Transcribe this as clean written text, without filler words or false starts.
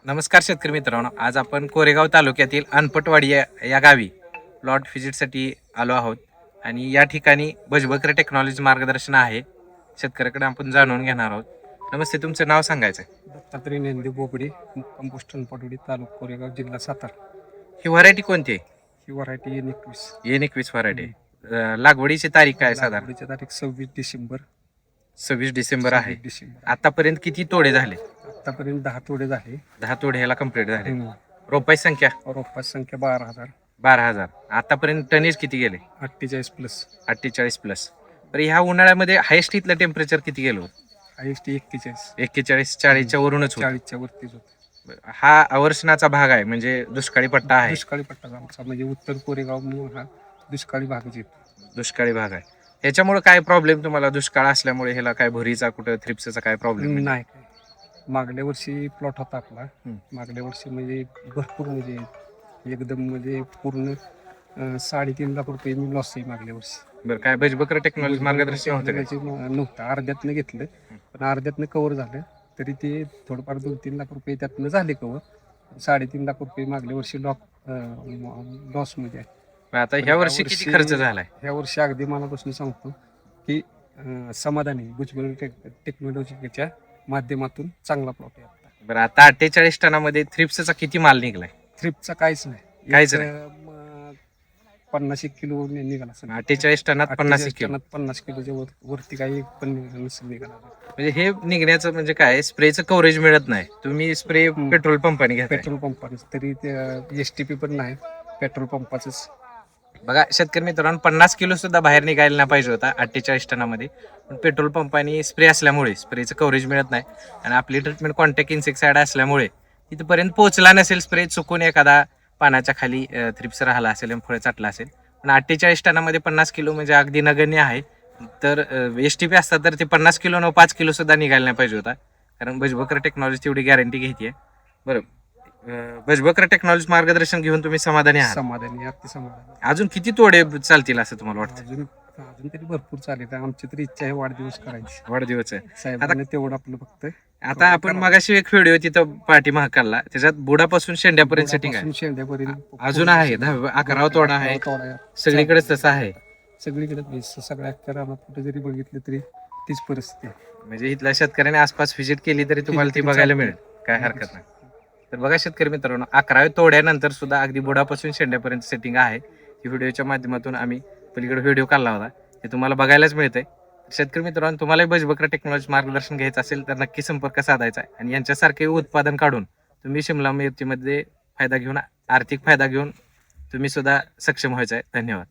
नमस्कार शेतकरी मित्रांनो, आज आपण कोरेगाव तालुक्यातील अनपटवाडी या गावी प्लॉट व्हिजिटसाठी आलो आहोत आणि या ठिकाणी भजबकर टेक्नॉलॉजी मार्गदर्शन आहे. शेतकऱ्याकडे आपण जाणून घेणार आहोत. नमस्ते, तुमचं नाव सांगायचं. दत्तात्रय नेंदे बोबडे, कंपोस्ट अनपटवाडी, तालुका कोरेगाव, जिल्हा सातारा. ही व्हरायटी कोणती आहे? ही व्हरायटी N21. N21 variety. लागवडीची तारीख काय साधारण? लागवडीची तारीख 26 डिसेंबर. 26 डिसेंबर आहे. 26 डिसेंबर. आतापर्यंत किती तोडे झाले? आतापर्यंत 10 तोडे झाले. 10 तोडे ह्याला कंप्लीट झाले. हम्म. रोपाची संख्या रोपाची संख्या 12,000. 12,000. आतापर्यंत टनेज किती गेले? 48 प्लस. 48 प्लस. तर ह्या उन्हाळ्यामध्ये हायेस्ट इथलं टेम्परेचर किती गेलो? हायेस्ट 41. 41 40च्या वरूनच होतं. 40च्या वरतीच होत. हा अवर्षणाचा भाग आहे, म्हणजे दुष्काळी पट्टा आहे. दुष्काळी पट्टा आमचा, म्हणजे उत्तर कोरेगाव हा दुष्काळी भागच येतो. दुष्काळी भाग आहे. ह्याच्यामुळे काय प्रॉब्लेम तुम्हाला? दुष्काळ असल्यामुळे ह्याला काय भुरीचा कुठं थ्रिप्सचा काय प्रॉब्लेम? नाही काय. मागल्या वर्षी प्लॉट होता आपला. मागल्या वर्षी म्हणजे भरपूर, म्हणजे एकदम म्हणजे पूर्ण 3.5 लाख रुपये मी लॉस आहे मागल्या वर्षी. बरं, काय भजबकर टेक्नॉलॉजी मार्गदर्शन होतं का? नव्हतं, अर्ध्यातनं घेतलं, पण अर्ध्यातनं कव्हर झालं. तरी ते थोडंफार 2-3 लाख रुपये त्यातनं झाले कव्हर. 3.5 लाख रुपये मागल्या वर्षी लॉस मध्ये आहे. आता ह्या वर्षी किती खर्च झालाय? ह्या वर्षी अगदी मनापासून सांगतो की समाधानी भुजबळ टेक्नॉलॉजीच्या माध्यमातून चांगला प्लॉट आहे आता. बरं, आता 48 टनामध्ये थ्रिप्सचा किती माल निघलाय? थ्रिपचा काहीच नाही. काहीच एक, 50 किलो निघाला असेल. 48 टनात 50 किलो. 50 किलोच्या वरती काही पण निघाला. म्हणजे हे निघण्याचं म्हणजे काय, स्प्रेचं कव्हरेज मिळत नाही. तुम्ही स्प्रे पेट्रोल पंपाने घ्या. पेट्रोल पंपाने, तरी STP पण नाही, पेट्रोल पंपाच. बघा शेतकरी मित्रांनो, 50 किलो सुद्धा बाहेर निघायला नाही पाहिजे होता 48 टनामध्ये, पण पेट्रोल पंपाने स्प्रे असल्यामुळे स्प्रेचं कव्हरेज मिळत नाही आणि आपली ट्रीटमेंट कॉन्टॅक्ट इन्सेक्टिसाइड असल्यामुळे तिथपर्यंत पोहोचला नसेल स्प्रे. चुकून एखादा पानाच्या खाली थ्रिप्स राहिला असेल आणि फळ चाटला असेल. पण 48 टनामध्ये 50 किलो म्हणजे अगदी नगण्य आहे. तर STP असता तर ते 50 किलो न 5 किलो सुद्धा निघायला नाही पाहिजे होता, कारण भजबकर टेक्नॉलॉजी तेवढी गॅरंटी घेते. बरं, भजबकर टेक्नॉलॉजी मार्गदर्शन घेऊन तुम्ही समाधानी आहात? समाधानी, अगदी समाधानी. अजून किती तोडे चालतील असं तुम्हाला वाटतं? अजून तरी भरपूर चालेल. आमची तरी इच्छा आहे वाढदिवस करायची. वाढदिवस आहे साहेबांनी तेवढं आपलं फक्त. आता आपण मगाशी एक व्हिडिओ तिथं पाठीमाग काढला, त्याच्यात बुडापासून शेंड्यापर्यंत सेटिंग आहे. शेंड्यापर्यंत अजून आहे 11वा तोडा आहे. सगळीकडेच तसं आहे. सगळीकडे सगळ्या रानात कुठे जरी बघितलं तरी तीच परिस्थिती आहे. म्हणजे इथल्या शेतकऱ्याने आसपास व्हिजिट केली तरी तुम्हाला ती बघायला मिळेल, काय हरकत नाही. तर बघा शेतकरी मित्रांनो, 11व्या तोड्यानंतर सुद्धा अगदी बुडापासून शेंड्यापर्यंत सेटिंग आहे. ही व्हिडिओच्या माध्यमातून आम्ही पलीकडे व्हिडिओ काढला होता, ते तुम्हाला बघायलाच मिळतंय. शेतकरी मित्रांनो, तुम्हालाही भजबकर टेक्नॉलॉजी मार्गदर्शन घ्यायचं असेल तर नक्की संपर्क साधायचा आहे आणि यांच्यासारखे उत्पादन काढून तुम्ही शिमला मिरचीमध्ये फायदा घेऊन, आर्थिक फायदा घेऊन तुम्ही सुद्धा सक्षम व्हायचं आहे. धन्यवाद.